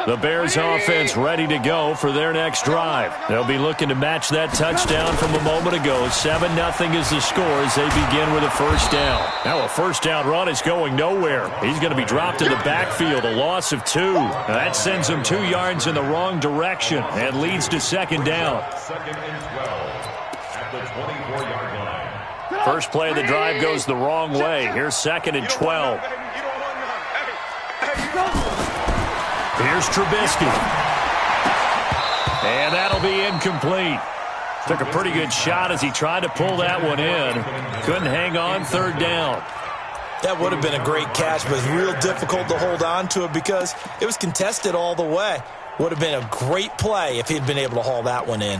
The Bears offense ready to go for their next drive. They'll be looking to match that touchdown from a moment ago. 7-0 is the score as they begin with a first down. Now a first down run is going nowhere. He's going to be dropped in the backfield, a loss of 2. Now that sends him 2 yards in the wrong direction and leads to second down. Second and 12 at the 24-yard line. First play of the drive goes the wrong way. Here's second and 12. Here's Trubisky. And that'll be incomplete. Took a pretty good shot as he tried to pull that one in. Couldn't hang on, third down. That would have been a great catch, but it's real difficult to hold on to it because it was contested all the way. Would have been a great play if he'd been able to haul that one in.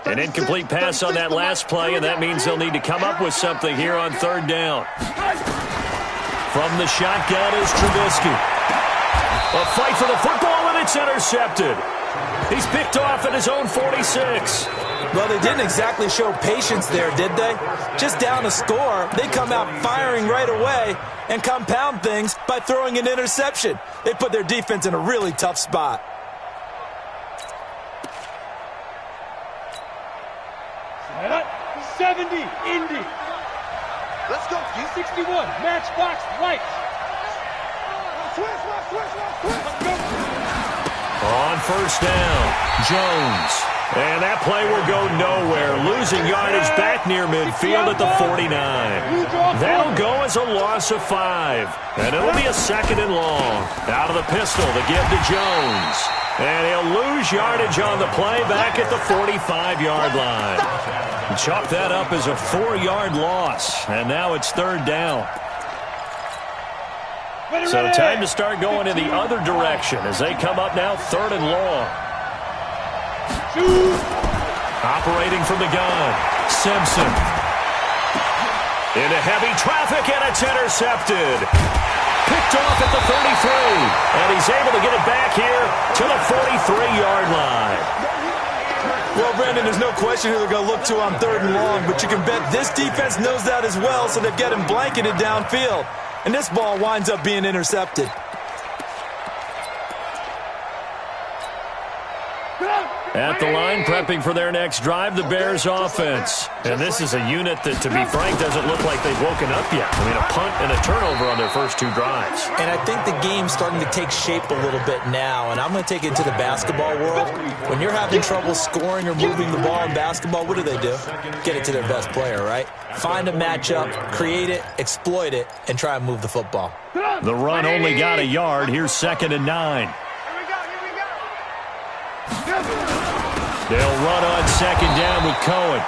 An incomplete pass on that last play, and that means they'll need to come up with something here on third down. From the shotgun is Trubisky. A fight for the football, and it's intercepted. He's picked off at his own 46. Well, they didn't exactly show patience there, did they? Just down a score, they come out firing right away and compound things by throwing an interception. They put their defense in a really tough spot. Set up, 70, Indy. Let's go, G61, matchbox, right. On first down, Jones. And that play will go nowhere. Losing yardage back near midfield at the 49. That'll go as a loss of 5. And it'll be a second and long. Out of the pistol to give to Jones. And he'll lose yardage on the play back at the 45-yard line. Chalk that up as a 4-yard loss. And now it's third down. So time to start going in the other direction as they come up now third and long. Operating from the gun, Simpson. Into heavy traffic, and it's intercepted. Picked off at the 33, and he's able to get it back here to the 43-yard line. Well, Brandon, there's no question who they're going to look to on third and long, but you can bet this defense knows that as well, so they've got him blanketed downfield. And this ball winds up being intercepted. At the line, prepping for their next drive, the Bears offense. And this is a unit that, to be frank, doesn't look like they've woken up yet. I mean, a punt and a turnover on their first 2 drives. And I think the game's starting to take shape a little bit now, and I'm going to take it to the basketball world. When you're having trouble scoring or moving the ball in basketball, what do? Get it to their best player, right? Find a matchup, create it, exploit it, and try and move the football. The run only got a yard. Here's second and 9. They'll run on second down with Cohen.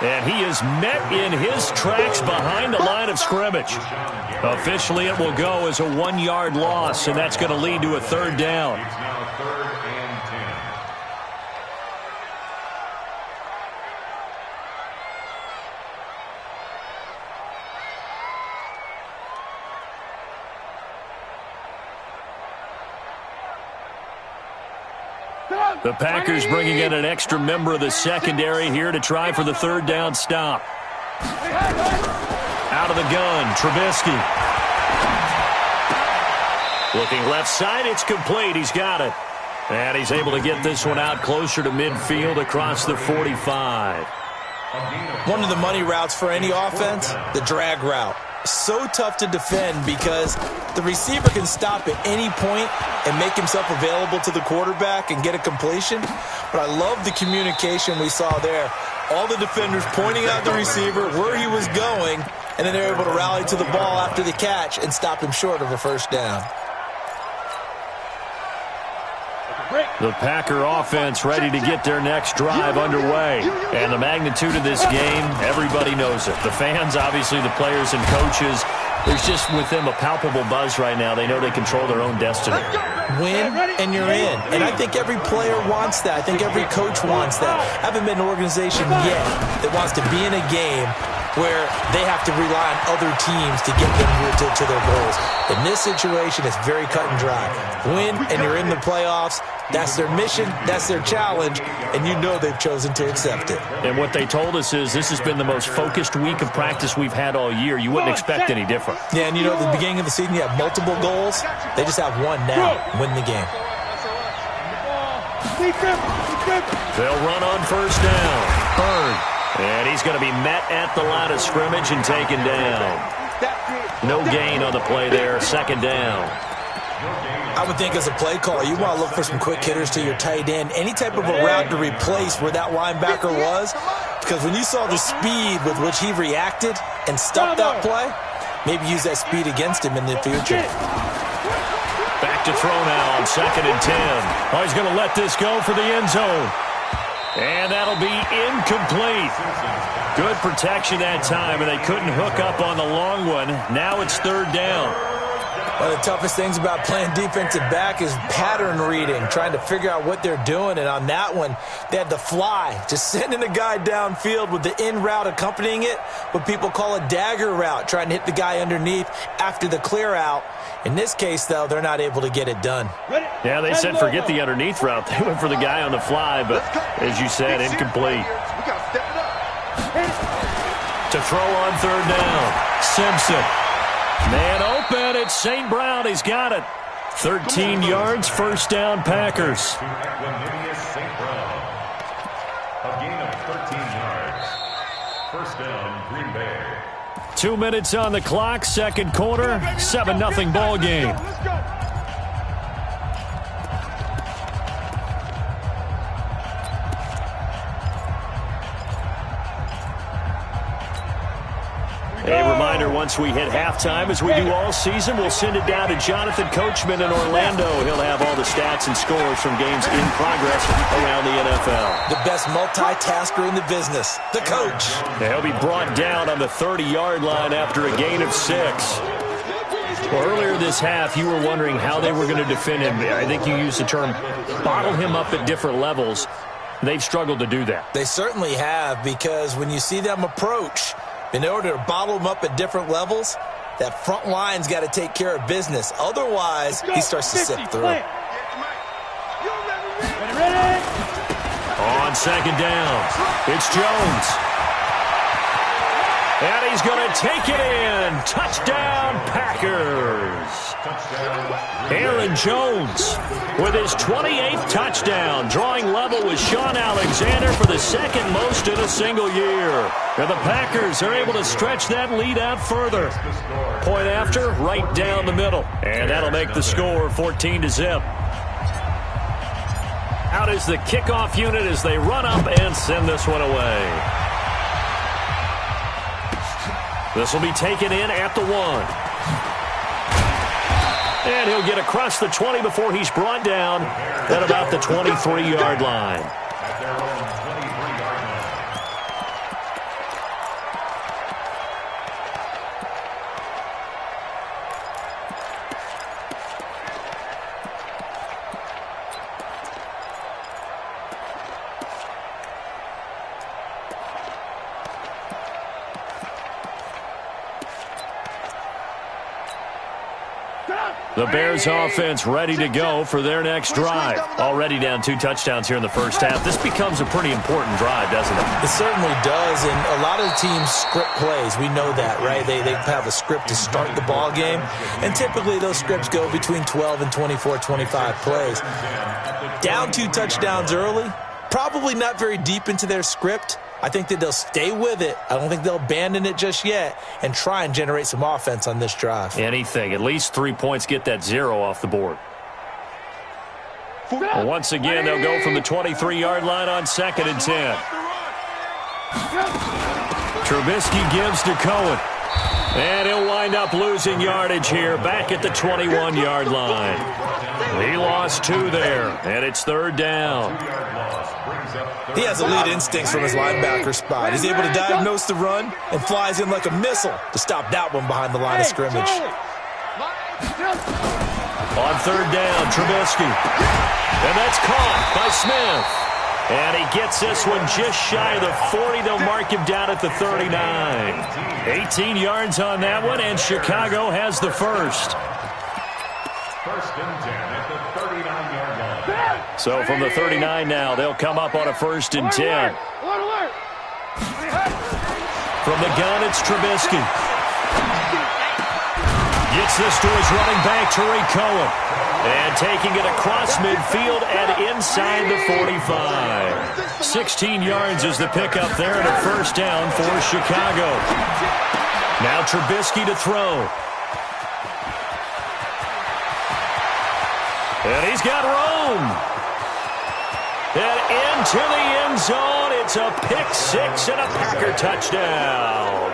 And he is met in his tracks behind the line of scrimmage. Officially, it will go as a 1-yard loss, and that's going to lead to a third down. The Packers bringing in an extra member of the secondary here to try for the third down stop. Out of the gun, Trubisky. Looking left side, it's complete. He's got it. And he's able to get this one out closer to midfield across the 45. One of the money routes for any offense, the drag route. So tough to defend because the receiver can stop at any point and make himself available to the quarterback and get a completion. But I love the communication we saw there. All the defenders pointing out the receiver, where he was going, and then they're able to rally to the ball after the catch and stop him short of a first down. The Packer offense ready to get their next drive underway. And the magnitude of this game, everybody knows it. The fans, obviously the players and coaches. There's just with them a palpable buzz right now. They know they control their own destiny. Win, and you're in. And I think every player wants that. I think every coach wants that. I haven't been an organization yet that wants to be in a game where they have to rely on other teams to get them to their goals. In this situation, it's very cut and dry. Win, and you're in the playoffs. That's their mission, that's their challenge, and you know they've chosen to accept it. And what they told us is this has been the most focused week of practice we've had all year. You wouldn't expect any different. Yeah, and you know, at the beginning of the season, you have multiple goals. They just have one now, win the game. They'll run on first down. Bird. And he's going to be met at the line of scrimmage and taken down. No gain on the play there, second down. I would think as a play caller, you want to look for some quick hitters to your tight end. Any type of a route to replace where that linebacker was. Because when you saw the speed with which he reacted and stopped that play, maybe use that speed against him in the future. Back to throw now on 2nd and 10. Oh, he's going to let this go for the end zone. And that'll be incomplete. Good protection that time, and they couldn't hook up on the long one. Now it's 3rd down. One of the toughest things about playing defensive back is pattern reading, trying to figure out what they're doing. And on that one, they had to fly, just sending a guy downfield with the in route accompanying it, what people call a dagger route, trying to hit the guy underneath after the clear out. In this case, though, they're not able to get it done. Yeah, they said forget the underneath route. They went for the guy on the fly, but as you said, incomplete. To throw on 3rd down, Simpson. Man open, it's St. Brown. He's got it. 13 yards, first down, Packers. A gain of 13 yards. First down, Green Bay. 2 minutes on the clock, second quarter, 7-0 ball game. A reminder, once we hit halftime, as we do all season, we'll send it down to Jonathan Coachman in Orlando. He'll have all the stats and scores from games in progress around the NFL. The best multitasker in the business, the coach. He'll be brought down on the 30-yard line after a gain of 6. Well, earlier this half, you were wondering how they were going to defend him. I think you used the term bottle him up at different levels. They've struggled to do that. They certainly have, because when you see them approach, in order to bottle him up at different levels, that front line's got to take care of business. Otherwise, he starts to sift through. On 2nd down, it's Jones. And he's going to take it in. Touchdown, Packers. Aaron Jones with his 28th touchdown, drawing level with Sean Alexander for the second most in a single year. And the Packers are able to stretch that lead out further. Point after, right down the middle. And that'll make the score 14-0. Out is the kickoff unit as they run up and send this one away. This will be taken in at the 1. And he'll get across the 20 before he's brought down at about the 23-yard line. The Bears offense ready to go for their next drive. Already down 2 touchdowns here in the first half. This becomes a pretty important drive, doesn't it? It certainly does, and a lot of teams script plays. We know that, right? They have a script to start the ball game, and typically those scripts go between 12 and 24, 25 plays. Down 2 touchdowns early, probably not very deep into their script. I think that they'll stay with it. I don't think they'll abandon it just yet and try and generate some offense on this drive. Anything. At least 3 points, get that 0 off the board. Well, once again, they'll go from the 23-yard line on 2nd and 10. Trubisky gives to Cohen. And he'll wind up losing yardage here back at the 21-yard line. He lost 2 there, and it's 3rd down. He has elite instincts from his linebacker spot. He's able to diagnose the run and flies in like a missile to stop that one behind the line of scrimmage. On 3rd down, Trubisky. And that's caught by Smith. And he gets this one just shy of the 40. They'll mark him down at the 39. 18 yards on that one, and Chicago has the first. First and 10 at the 39-yard line. So from the 39 now, they'll come up on a first and 10. From the gun, it's Trubisky. Gets this to his running back, Tariq Cohen. And taking it across midfield and inside the 45. 16 yards is the pickup there and a first down for Chicago. Now Trubisky to throw. And he's got room. And into the end zone. It's a pick six and a Packer touchdown.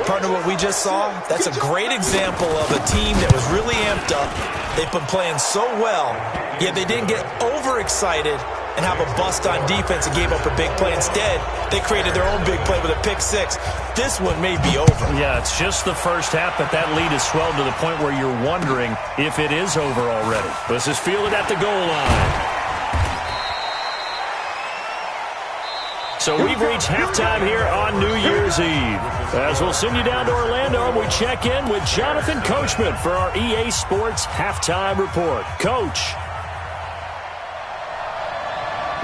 Partner, what we just saw, that's a great example of a team that was really amped up. They've been playing so well, yet they didn't get overexcited and have a bust on defense and gave up a big play. Instead, they created their own big play with a pick six. This one may be over. Yeah, it's just the first half, but that lead has swelled to the point where you're wondering if it is over already. This is fielded at the goal line. So we've reached halftime here on New Year's Eve. As we'll send you down to Orlando, and we check in with Jonathan Coachman for our EA Sports Halftime Report. Coach.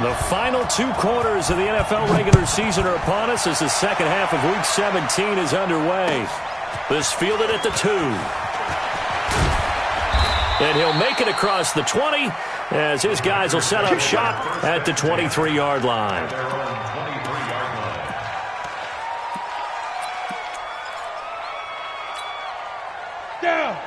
The final 2 quarters of the NFL regular season are upon us as the second half of Week 17 is underway. This fielded at the 2. And he'll make it across the 20 as his guys will set up shop at the 23-yard line.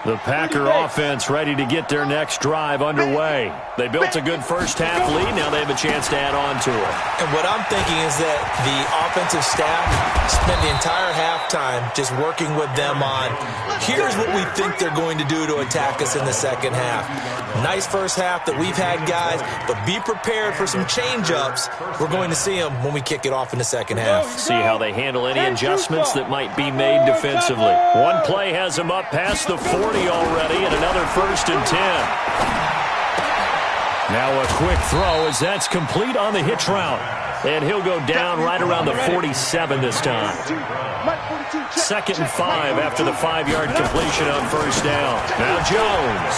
The Packer offense ready to get their next drive underway. They built a good first half lead. Now they have a chance to add on to it. And what I'm thinking is that the offensive staff spent the entire halftime just working with them on, here's what we think they're going to do to attack us in the second half. Nice first half that we've had, guys, but be prepared for some change-ups. We're going to see them when we kick it off in the second half. See how they handle any adjustments that might be made defensively. One play has them up past the 40 already, and another first and 10. Now a quick throw as that's complete on the hitch route. And he'll go down right around the 47 this time. 2nd and 5 after the 5-yard completion on first down. Now Jones.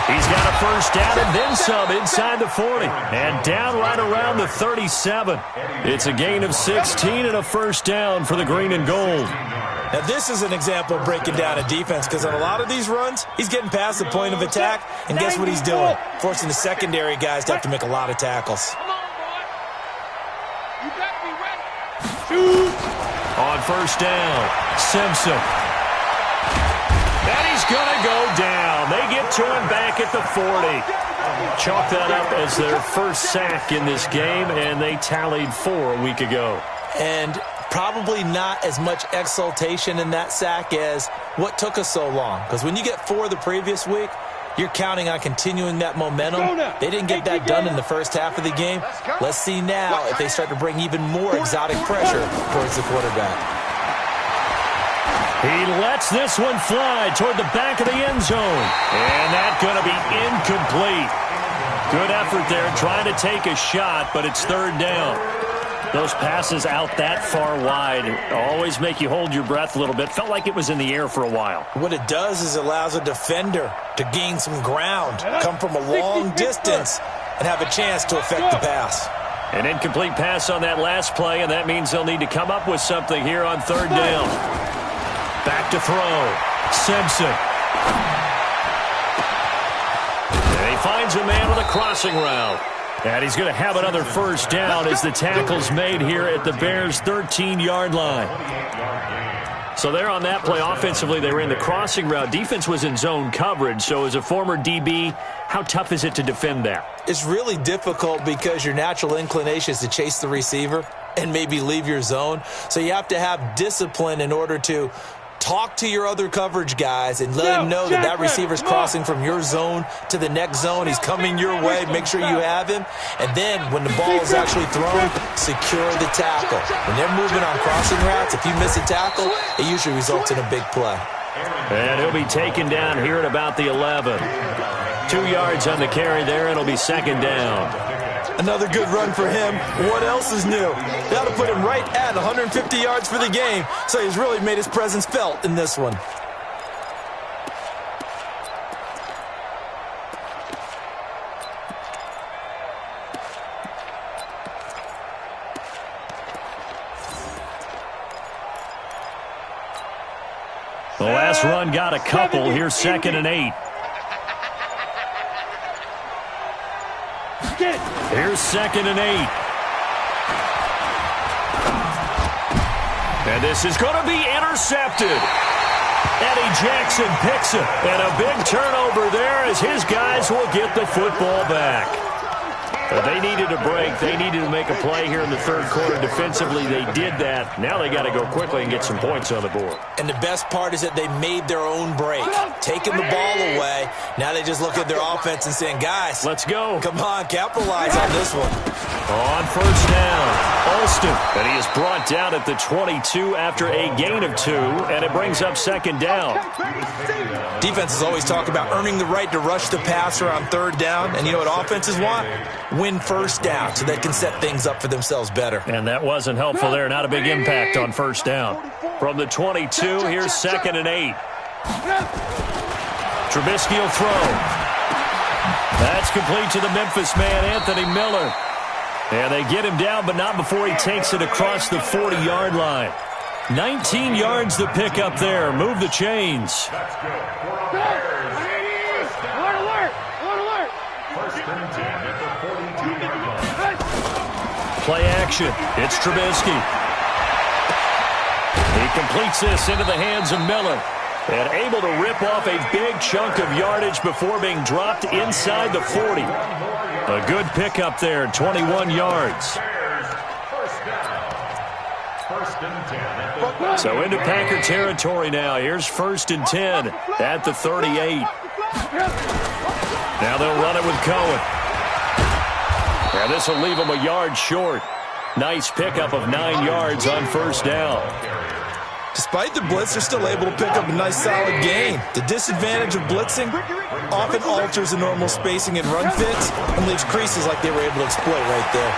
He's got a first down and then some inside the 40. And down right around the 37. It's a gain of 16 and a first down for the green and gold. Now, this is an example of breaking down a defense because on a lot of these runs, he's getting past the point of attack, and guess what he's doing? Forcing the secondary guys to have to make a lot of tackles. Come on, boy. You better be ready. Shoot. On first down, Simpson. And he's going to go down. They get to him back at the 40. Chalk that up as their first sack in this game, and they tallied 4 a week ago. And probably not as much exultation in that sack as what took us so long. Because when you get 4 the previous week, you're counting on continuing that momentum. They didn't get that done in the first half of the game. Let's see now if they start to bring even more exotic pressure towards the quarterback. He lets this one fly toward the back of the end zone. And that's going to be incomplete. Good effort there trying to take a shot, but it's 3rd down. Those passes out that far wide always make you hold your breath a little bit. Felt like it was in the air for a while. What it does is it allows a defender to gain some ground, come from a long distance, and have a chance to affect the pass. An incomplete pass on that last play, and that means they'll need to come up with something here on 3rd down. Back to throw. Simpson. And he finds a man with a crossing route. And he's going to have another first down as the tackle's made here at the Bears' 13-yard line. So there on that play, offensively, they ran the crossing route. Defense was in zone coverage. So as a former DB, how tough is it to defend that? It's really difficult because your natural inclination is to chase the receiver and maybe leave your zone. So you have to have discipline in order to talk to your other coverage guys and let them know that that receiver's crossing from your zone to the next zone. He's coming your way. Make sure you have him. And then when the ball is actually thrown, secure the tackle. When they're moving on crossing routes, if you miss a tackle, it usually results in a big play. And he'll be taken down here at about the 11. 2 yards on the carry there. It'll be second down. Another good run for him. What else is new? That'll put him right at 150 yards for the game, so he's really made his presence felt in this one. The last run got a couple. Here's second and 8. Here's second and 8. And this is going to be intercepted. Eddie Jackson picks it. And a big turnover there as his guys will get the football back. But they needed a break. They needed to make a play here in the third quarter. Defensively, they did that. Now they got to go quickly and get some points on the board. And the best part is that they made their own break. Taking the ball away. Now they just look at their offense and saying, guys, let's go. Come on, capitalize on this one. On first down, Alston. And he is brought down at the 22 after a gain of 2. And it brings up second down. Defenses always talk about earning the right to rush the passer on third down. And you know what offenses want? Win first down so they can set things up for themselves better. And that wasn't helpful there. Not a big impact on first down. From the 22, here's second and 8. Trubisky will throw. That's complete to the Memphis man, Anthony Miller. And they get him down, but not before he takes it across the 40-yard line. 19 yards to pick up there. Move the chains. Play action. It's Trubisky. He completes this into the hands of Miller. And able to rip off a big chunk of yardage before being dropped inside the 40. A good pickup there, 21 yards. So into Packer territory now. Here's first and 10 at the 38. Now they'll run it with Cohen. And this will leave them a yard short. Nice pickup of 9 yards on first down. Despite the blitz, they're still able to pick up a nice solid gain. The disadvantage of blitzing often alters the normal spacing and run fits and leaves creases like they were able to exploit right there.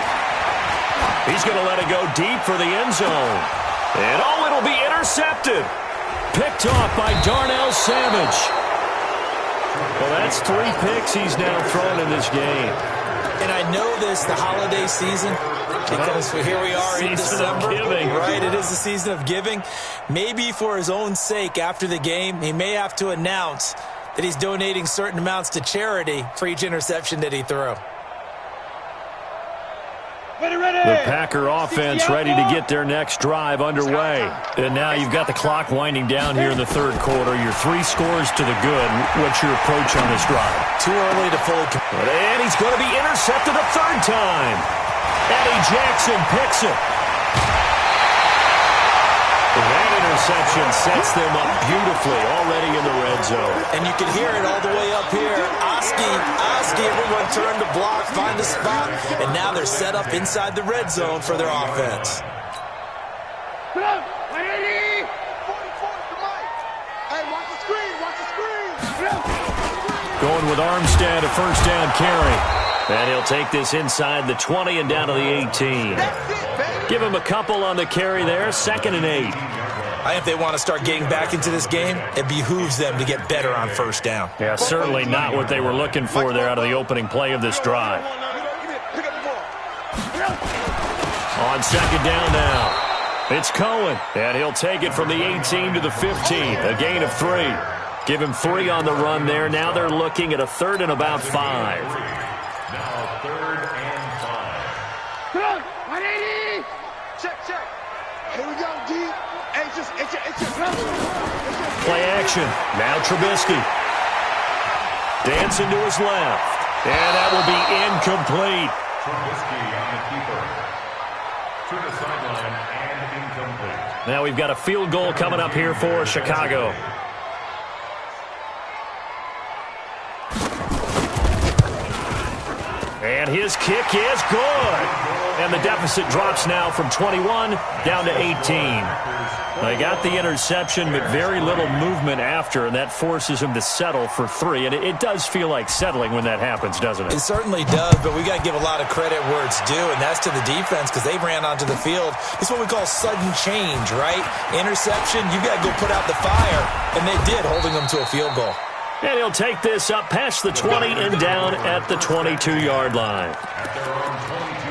He's going to let it go deep for the end zone. And oh, it'll be intercepted. Picked off by Darnell Savage. Well, that's 3 picks he's now thrown in this game. And I know this, the holiday season, because here we are in December, right? It is the season of giving. Maybe for his own sake, after the game, he may have to announce that he's donating certain amounts to charity for each interception that he threw. The Packer offense ready to get their next drive underway. And now you've got the clock winding down here in the third quarter. Your 3 scores to the good. What's your approach on this drive? Too early to fully... And he's going to be intercepted a third time. Eddie Jackson picks it. That interception sets them up beautifully already in the red zone. And you can hear it all the way up here. Oski, everyone turned to block, find a spot, and now they're set up inside the red zone for their offense. Going with Armstead, a first down carry. And he'll take this inside the 20 and down to the 18. Give him a couple on the carry there, second and 8. I think if they want to start getting back into this game, it behooves them to get better on first down. Yeah, certainly not what they were looking for there out of the opening play of this drive. On second down now, it's Cohen. And he'll take it from the 18 to the 15, a gain of 3. Give him 3 on the run there. Now they're looking at a third and about 5. Play action. Now Trubisky. Dancing to his left. And that will be incomplete. Trubisky on the keeper. To the sideline and incomplete. Now we've got a field goal coming up here for Chicago. And his kick is good. And the deficit drops now from 21 down to 18. They got the interception, but very little movement after, and that forces him to settle for 3. And it does feel like settling when that happens, doesn't it? It certainly does, but we got to give a lot of credit where it's due, and that's to the defense because they ran onto the field. It's what we call sudden change, right? Interception, you got to go put out the fire, and they did, holding them to a field goal. And he'll take this up past the 20 and down at the 22-yard line. At their own 22-yard line.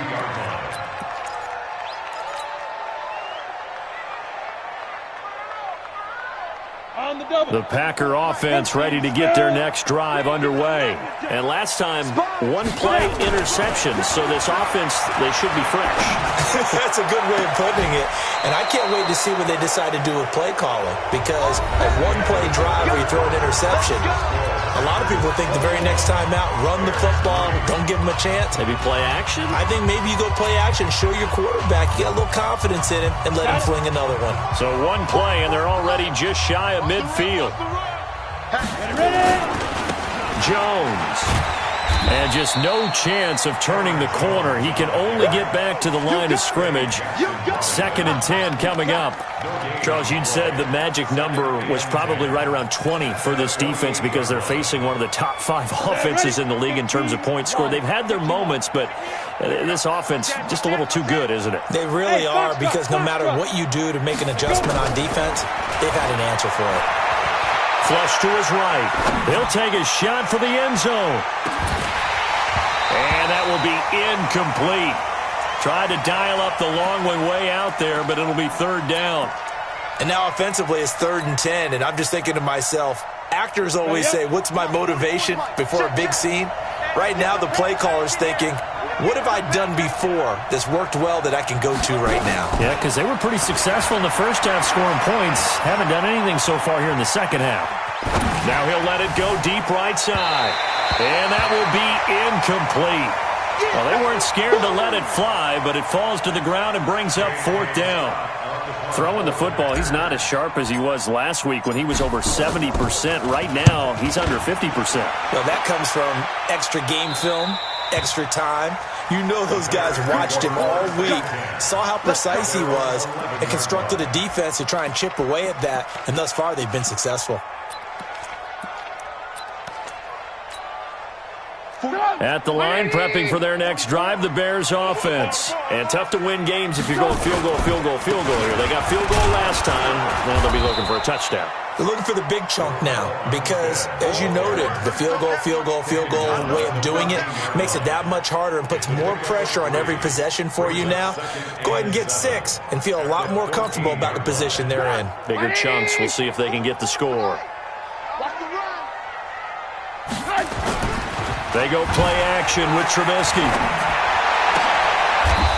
On the double. The Packer offense ready to get their next drive underway. And last time, one-play interception, so this offense, they should be fresh. That's a good way of putting it. And I can't wait to see what they decide to do with play calling because a one-play drive where you throw an interception, a lot of people think the very next time out, run the football, don't give them a chance. Maybe play action? I think maybe you go play action, show your quarterback, you got a little confidence in him, and let him fling another one. So one play, and they're already just shy of midfield. Jones. And just no chance of turning the corner. He can only get back to the line of scrimmage. 2nd and 10 coming up. Charles, you'd said the magic number was probably right around 20 for this defense because they're facing one of the top 5 offenses in the league in terms of points scored. They've had their moments, but this offense just a little too good, isn't it? They really are because no matter what you do to make an adjustment on defense, they've had an answer for it. Flush to his right. He'll take a shot for the end zone. And that will be incomplete. Tried to dial up the long way out there, but it'll be 3rd down. And now offensively it's 3rd and 10, and I'm just thinking to myself, actors always say, what's my motivation before a big scene? Right now the play caller's thinking, what have I done before that's worked well that I can go to right now? Yeah, because they were pretty successful in the first half scoring points. Haven't done anything so far here in the second half. Now he'll let it go deep right side. And that will be incomplete. Well, they weren't scared to let it fly, but it falls to the ground and brings up 4th down. Throwing the football, he's not as sharp as he was last week when he was over 70%. Right now, he's under 50%. Well, that comes from extra game film, extra time. You know those guys watched him all week, saw how precise he was, and constructed a defense to try and chip away at that, and thus far they've been successful. At the line, prepping for their next drive, the Bears offense. And tough to win games if you're going field goal here. They got field goal last time. Now they'll be looking for a touchdown. They're looking for the big chunk now because, as you noted, the field goal way of doing it makes it that much harder and puts more pressure on every possession for you now. Go ahead and get 6 and feel a lot more comfortable about the position they're in. Bigger chunks. We'll see if they can get the score. They go play action with Trubisky.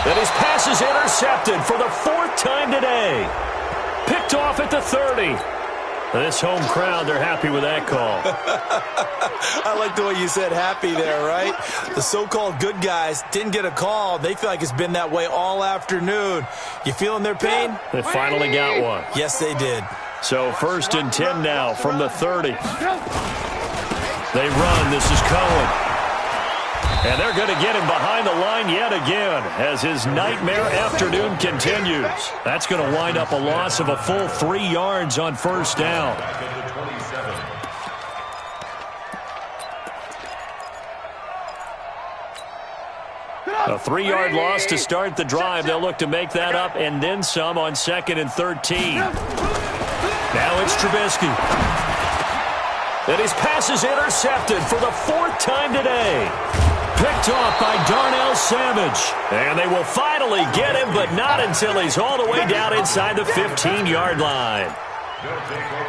And his pass is intercepted for the 4th time today. Picked off at the 30. This home crowd, they're happy with that call. I like the way you said happy there, right? The so-called good guys didn't get a call. They feel like it's been that way all afternoon. You feeling their pain? They finally got one. Yes, they did. So 1st and 10 now from the 30. They run. This is Cohen. And they're going to get him behind the line yet again as his nightmare afternoon continues. That's going to wind up a loss of a full 3 yards on 1st down. A 3-yard loss to start the drive. They'll look to make that up and then some on 2nd and 13. Now it's Trubisky. And his pass is intercepted for the 4th time today. Picked off by Darnell Savage. And they will finally get him, but not until he's all the way down inside the 15-yard line.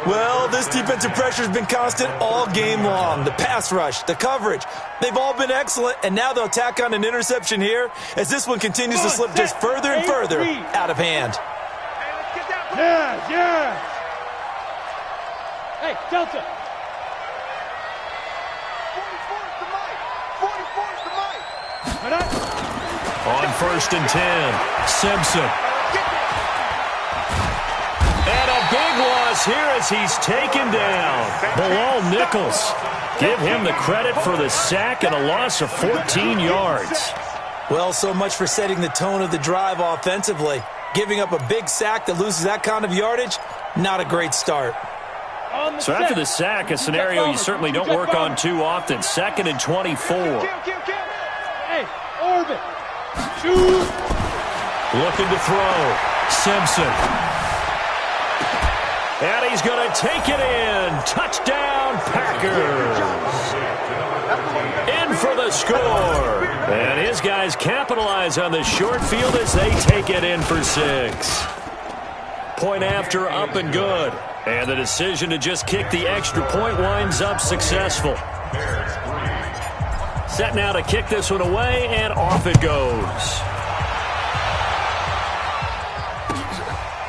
Well, this defensive pressure has been constant all game long. The pass rush, the coverage, they've all been excellent, and now they'll tack on an interception here as this one continues to slip just further and further out of hand. Yeah. Hey, Delta. On 1st and 10, Simpson. And a big loss here as he's taken down. Bilal Nichols. Give him the credit for the sack and a loss of 14 yards. Well, so much for setting the tone of the drive offensively. Giving up a big sack that loses that kind of yardage, not a great start. So after the sack, a scenario you certainly don't work on too often. 2nd and 24. Hey, orbit. Shoot. Looking to throw. Simpson. And he's going to take it in. Touchdown, Packers. In for the score. And his guys capitalize on the short field as they take it in for 6. Point after, up and good. And the decision to just kick the extra point winds up successful. Set now to kick this one away, and off it goes.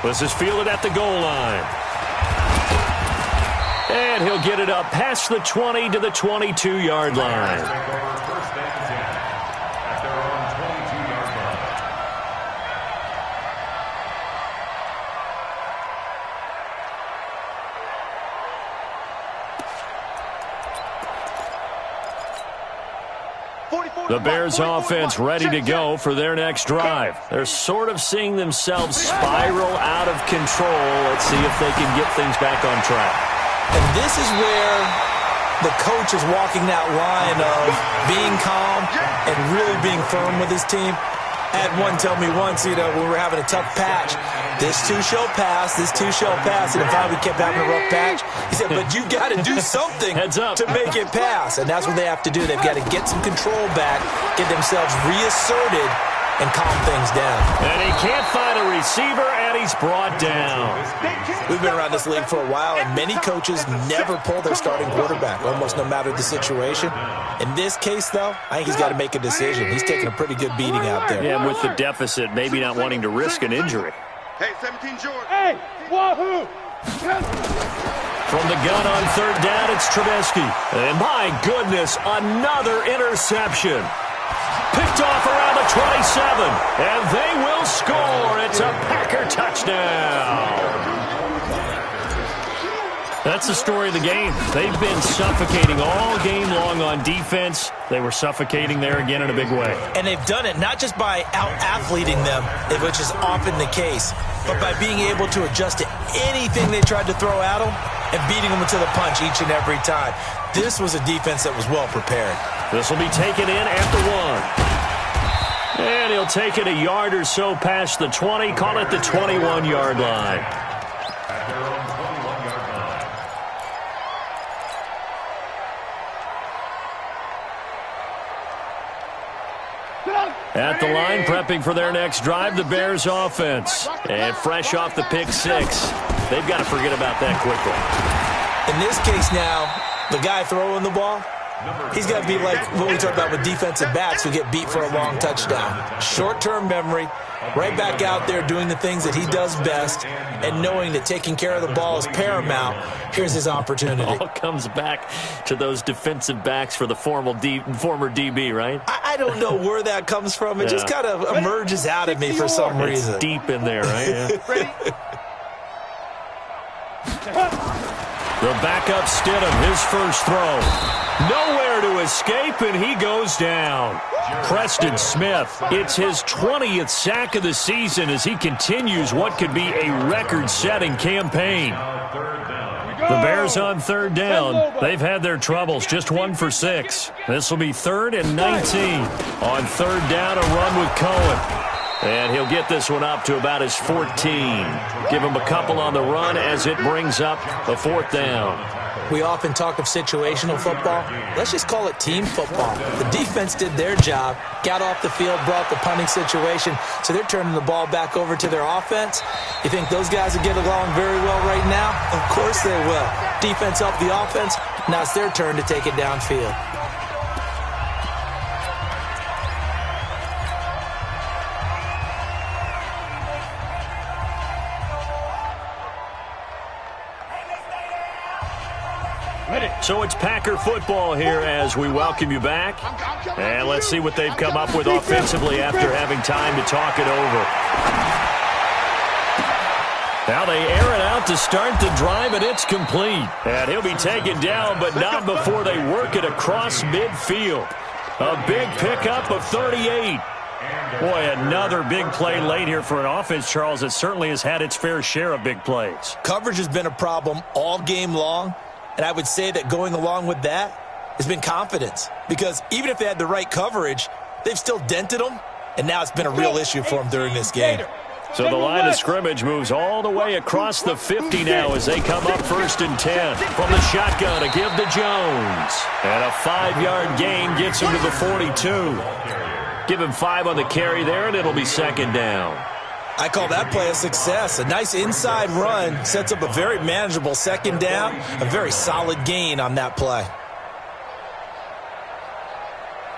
This is fielded at the goal line. And he'll get it up past the 20 to the 22-yard line. The Bears offense ready to go for their next drive. They're sort of seeing themselves spiral out of control. Let's see if they can get things back on track. And this is where the coach is walking that line of being calm and really being firm with his team. I had one tell me once, when we were having a tough patch, this too shall pass, this too shall pass. And finally we kept having a rough patch. He said, but you got to do something to make it pass. And that's what they have to do. They've got to get some control back, get themselves reasserted, and calm things down. And he can't find a receiver, and he's brought down. We've been around this league for a while, and many coaches never pull their starting quarterback, almost no matter the situation. In this case, though, I think he's got to make a decision. He's taking a pretty good beating out there. Yeah, with the deficit, maybe not wanting to risk an injury. Hey, 17 Jordan. Hey, wahoo! From the gun on 3rd down, it's Trubisky. And my goodness, another interception. Picked off around the 27, and they will score. It's a Packer touchdown. That's the story of the game. They've been suffocating all game long on defense. They were suffocating there again in a big way. And they've done it not just by out-athleting them, which is often the case, but by being able to adjust to anything they tried to throw at them and beating them to the punch each and every time. This was a defense that was well prepared. This will be taken in at the 1. And he'll take it a yard or so past the 20, call it the 21-yard line. At the line, prepping for their next drive, the Bears offense. And fresh off the pick 6. They've got to forget about that quickly. In this case now, the guy throwing the ball, he's got to be like what we talk about with defensive backs who get beat for a long touchdown. Short-term memory, right back out there doing the things that he does best, and knowing that taking care of the ball is paramount. Here's his opportunity. It all comes back to those defensive backs for the former DB, right? I don't know where that comes from. It just kind of emerges out of me for some reason. It's deep in there, right? Yeah. The backup Stidham, his first throw. Nowhere to escape, and he goes down. Preston Smith, it's his 20th sack of the season as he continues what could be a record-setting campaign. The Bears on 3rd down. They've had their troubles, just 1 for 6. This will be 3rd and 19. On 3rd down, a run with Cohen. And he'll get this one up to about his 14. Give him a couple on the run as it brings up a 4th down. We often talk of situational football. Let's just call it team football. The defense did their job, got off the field, brought the punting situation, so they're turning the ball back over to their offense. You think those guys will get along very well right now? Of course they will. Defense helped the offense. Now it's their turn to take it downfield. So it's Packer football here as we welcome you back. And let's see what they've come up with offensively after having time to talk it over. Now they air it out to start the drive, and it's complete. And he'll be taken down, but not before they work it across midfield. A big pickup of 38. Boy, another big play late here for an offense, Charles, that certainly has had its fair share of big plays. Coverage has been a problem all game long, and I would say that going along with that has been confidence. Because even if they had the right coverage, they've still dented them, and now it's been a real issue for them during this game. So the line of scrimmage moves all the way across the 50 now as they come up 1st and 10. From the shotgun, a give to Jones. And a 5-yard gain gets him to the 42. Give him 5 on the carry there, and it'll be 2nd down. I call that play a success. A nice inside run sets up a very manageable 2nd down. A very solid gain on that play.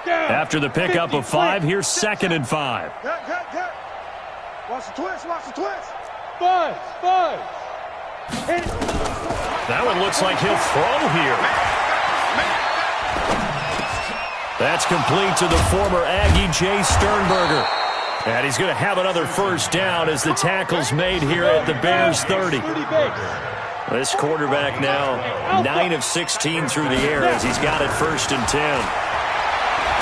After the pickup of 5, here's 2nd and 5. Watch the twist, watch the twist. 5. Hit it. That one looks like he'll throw here. That's complete to the former Aggie, Jay Sternberger. And he's going to have another 1st down as the tackle's made here at the Bears 30. This quarterback now 9 of 16 through the air as he's got it 1st and 10.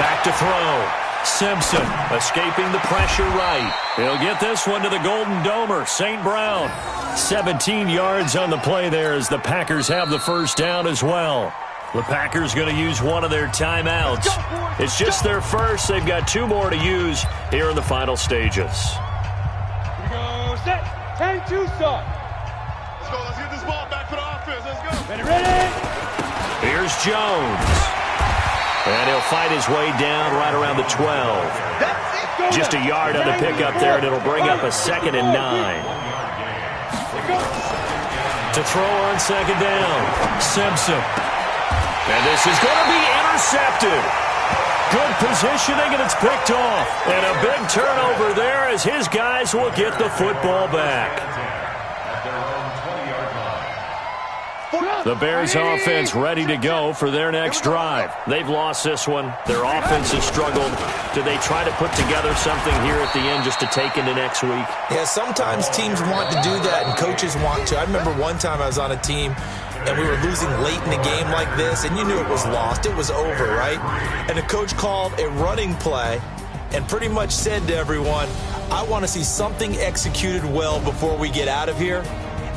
Back to throw. Simpson escaping the pressure right. He'll get this one to the Golden Domer, St. Brown. 17 yards on the play there as the Packers have the 1st down as well. The Packers going to use one of their timeouts. It's just their first. They've got 2 more to use here in the final stages. Here we go. Set. 10-2 start. Let's go. Let's get this ball back for the offense. Let's go. Ready. Here's Jones. And he'll fight his way down right around the 12. Just a yard on the pickup there, and it'll bring up a 2nd and 9. To throw on 2nd down, Simpson. And this is going to be intercepted. Good positioning, and it's picked off. And a big turnover there as his guys will get the football back. The Bears offense ready to go for their next drive. They've lost this one. Their offense has struggled. Do they try to put together something here at the end just to take into next week? Yeah, sometimes teams want to do that and coaches want to. I remember one time I was on a team and we were losing late in the game like this, and you knew it was lost. It was over, right? And the coach called a running play and pretty much said to everyone, I want to see something executed well before we get out of here.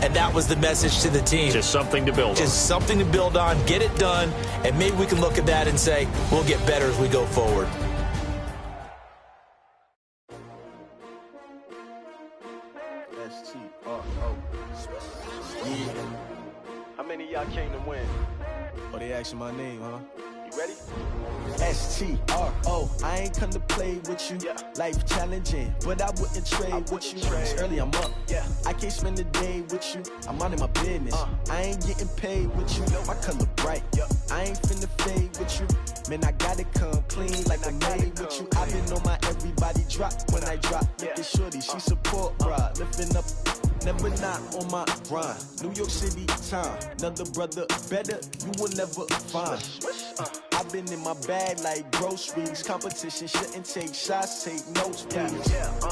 And that was the message to the team. Just something to build on. Just something to build on, get it done, and maybe we can look at that and say, we'll get better as we go forward. How many of y'all came to win? Oh, they asking my name, huh? You ready? S-T-R-O, I ain't come to play with you. Yeah. Life challenging, but I wouldn't trade with you. It's early, I'm up. Yeah. I can't spend the day with you. I'm out in my business. I ain't getting paid with you. My color bright. I ain't finna fade with you. Man, I gotta come clean like I made with you. I've been on my everybody drop when I drop. Look at shorty, she support bra. Lifting up, never not on my grind. New York City time, another brother better, you will never find. I've been in my bag like groceries. Competition shouldn't take shots, take notes, please.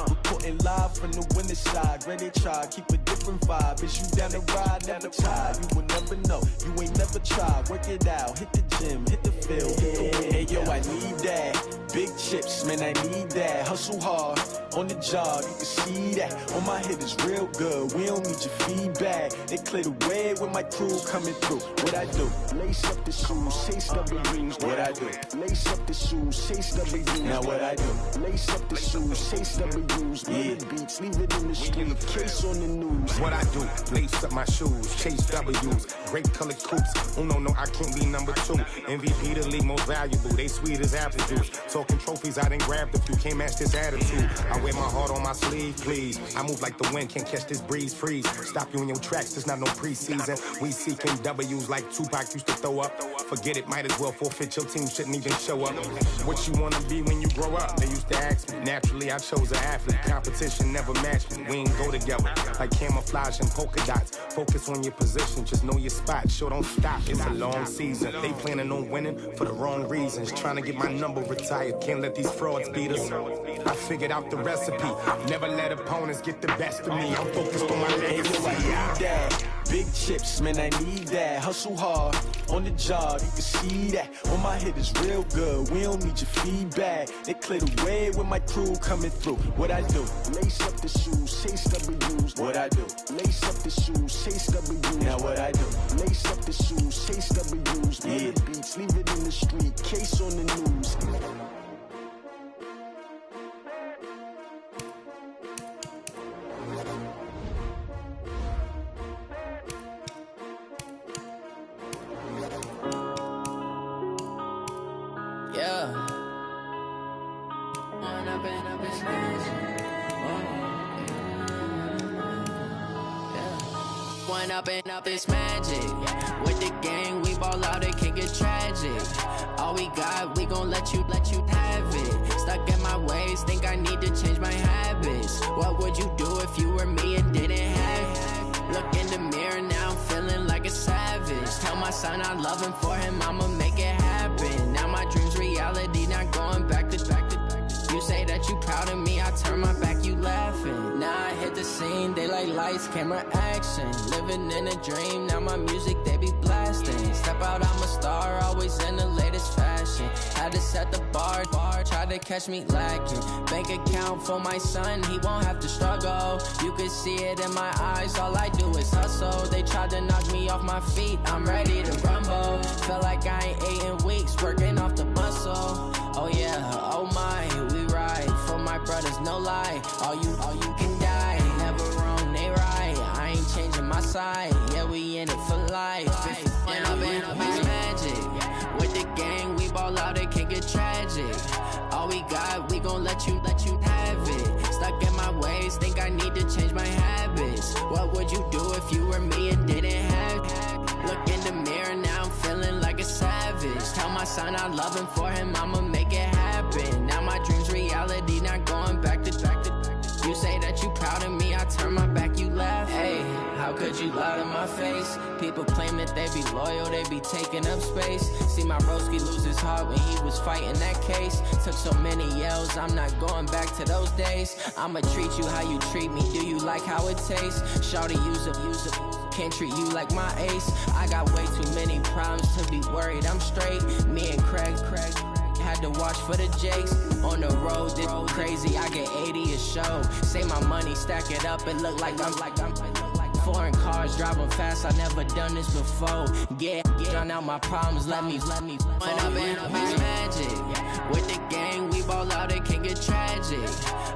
Reporting live from the winning side. Ready to try, keep a different vibe. Is you down the ride, never tired. You will never know, you ain't never tried. Work it out, hit the gym, hit the field, hit the win. Hey yo, I need that. Big chips, man, I need that. Hustle hard, on the job, you can see that. On my hit is real good, we don't need your feedback. They clear the way with my crew coming through. What I do? Lace up the shoes, chase W's. What I do? Lace up the shoes, chase W's. Now what I do? Lace up the shoes, chase W's. Yeah. Beats, leave it in the street, case on the news. What I do? Lace up my shoes, chase W's. Great colored coops. Oh no, I can't be number 2. MVP the league most valuable. They sweet as apple juice. Talking trophies, I done grabbed a few. Can't match this attitude. I wear my heart on my sleeve, please. I move like the wind, can't catch this breeze, freeze. Stop you in your tracks, there's not no preseason. We seeking W's like Tupac used to throw up. Forget it, might as well forfeit. Your team shouldn't even show up. What you wanna be when you grow up? They used to ask me. Naturally, I chose an athlete. Competition never matched me. We ain't go together like camouflage and polka dots. Focus on your position, just know your spot. Sure, don't stop. It's a long season. They planning on winning for the wrong reasons. Trying to get my number retired. Can't let these frauds beat us. I figured out the recipe. Never let opponents get the best of me. I'm focused on my legacy. I need that. Big chips, man, I need that. Hustle hard, On the job, you can see that. On my head is real good. We don't need your feedback. They clear the way with my crew coming through. What I do? Lace up the shoes, chase W's. What I do? Lace up the shoes, chase W's. Now what I do? Lace up the shoes, chase W's. Yeah. The beats, leave it in the street. Case on the news. Up this magic. With the gang, we ball out, it can get tragic. All we got, we gon' let you have it. Stuck in my ways, think I need to change my habits. What would you do if you were me and didn't have it? Look in the mirror, now I'm feeling like a savage. Tell my son I love him, for him I'ma make it happen. Now my dream's reality, not going back to. You say that you proud of me, I turn my back, you laughing. Now I hit the scene, they like lights, camera, action. Living in a dream, now my music, they be blasting. Step out, I'm a star, always in the latest fashion. Had to set the bar, try to catch me lacking. Bank account for my son, he won't have to struggle. You can see it in my eyes, all I do is hustle. They tried to knock me off my feet, I'm ready to rumble. Feel like I ain't ate in weeks, working off the muscle. Oh yeah, oh my, we ride for my brothers, no lie. All you can die, never wrong, they right. I ain't changing my side, yeah, we in it for life. And I've been magic. With the gang, we ball out, it can get tragic. All we got, we gon' let you have it. Stuck in my ways, think I need to change my habits. What would you do if you were me and didn't have it? Look in the mirror, now I'm feeling like a savage. Tell my son I love him, for him I'ma make it happen. Now my dream's reality, not going back to. You say that you proud of me, I turn my back, you laugh. Hey, how could you lie to my face? People claim that they be loyal, they be taking up space. See my broski lose his heart when he was fighting that case. Took so many yells, I'm not going back to those days. I'ma treat you how you treat me, do you like how it tastes? Shawty, use it. Can't treat you like my ace. I got way too many problems to be worried, I'm straight. Me and Craig had to watch for the Jakes. On the road, this crazy, I get 80 a show. Say my money, stack it up, it look like I'm foreign cars, driving fast, I never done this before. Get drown out my problems, let me When I've been magic. With the gang, we ball out, it can get tragic.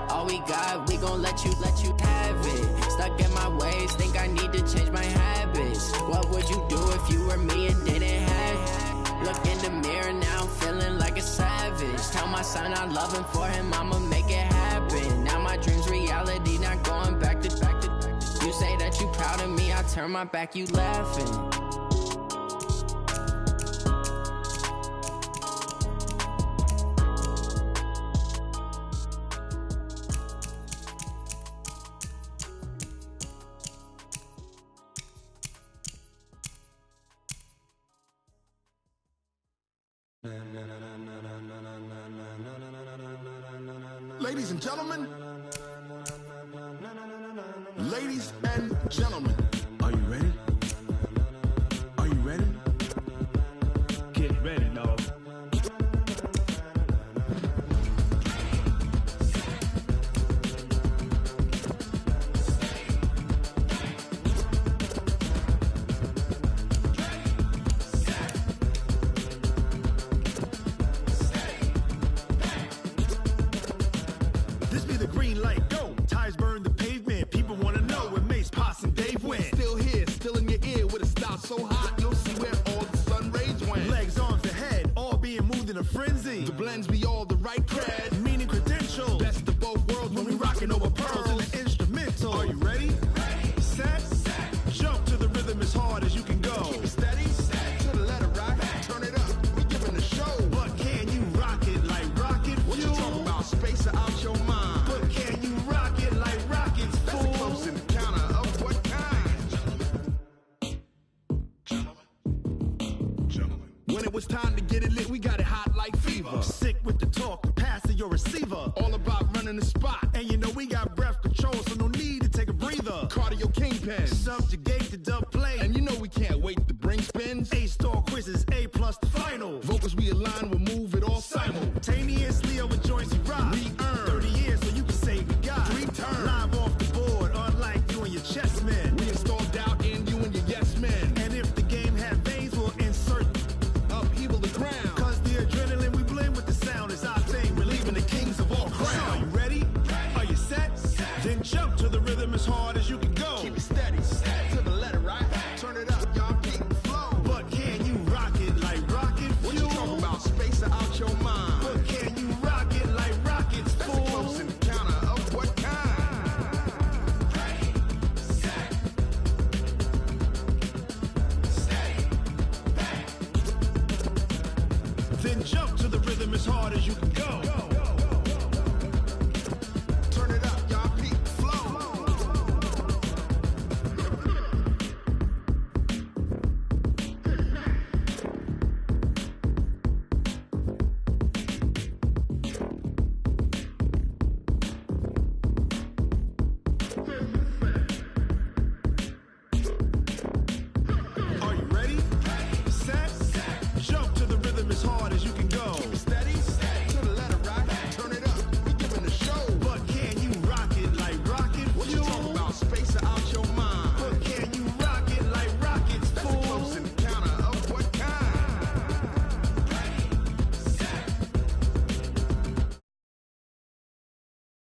All we got, we gon' let you have it. Stuck in my ways, think I need to change my habits. What would you do if you were me and didn't have it? Look in the mirror, now I'm feeling like a savage. Tell my son I love him, for him I'ma make it happen. Now my dream's reality, not going back to. You say that you proud of me, I turn my back, you laughing. Ladies and gentlemen, ladies and gentlemen, are you ready? Are you ready? Get ready, dog. This be the green light, go. Tires burn the pavement. People want to know where Mace, Poss, and Dave went. Still here, still in your ear with a style so hot, you'll see where all the sun rays went. Legs, arms, and head, all being moved in a frenzy. The blends be all the right cred, meaning credentials. Best of both worlds when we rockin' over pearls in the instrumental. Are you ready? Set. Jump to the rhythm as hard as you can go. Keep it steady. To the letter rock. Turn it up. We giving a show. But can you rock it like rocket fuel? What you talking about? Space or out your mind? But can you rock it like rockets, fool? That's a close encounter of what kind? Gentlemen. When it was time to get it lit, we got it hot like fever. Sick with the talk, pass to your receiver. All about running the spot. And you know we got breath control, so no need to take a breather. Cardio kingpin, subjugate the dub play. And you know we can't wait to bring spins. A-star quizzes this, Leo with joints you rock. We earn 30 years so you can say we got 3 turns. Live off the board, unlike you and your chess men. We install doubt in you and your yes men. And if the game had veins, we'll insert upheaval the ground. Cause the adrenaline we blend with the sound is our thing, relieving the kings of all crowns. So are you ready? Are you set? Then jump to the rhythm as hard as you can go. Keep it steady, to the letter, right? Turn it up, y'all keep the flow. But can you rock it like rocket fuel? What you talking about? Space out your mind. But can you rock it like rockets, fool? That's a close encounter of what kind? Ready, set, steady, bang. Then jump to the rhythm as hard as you can go.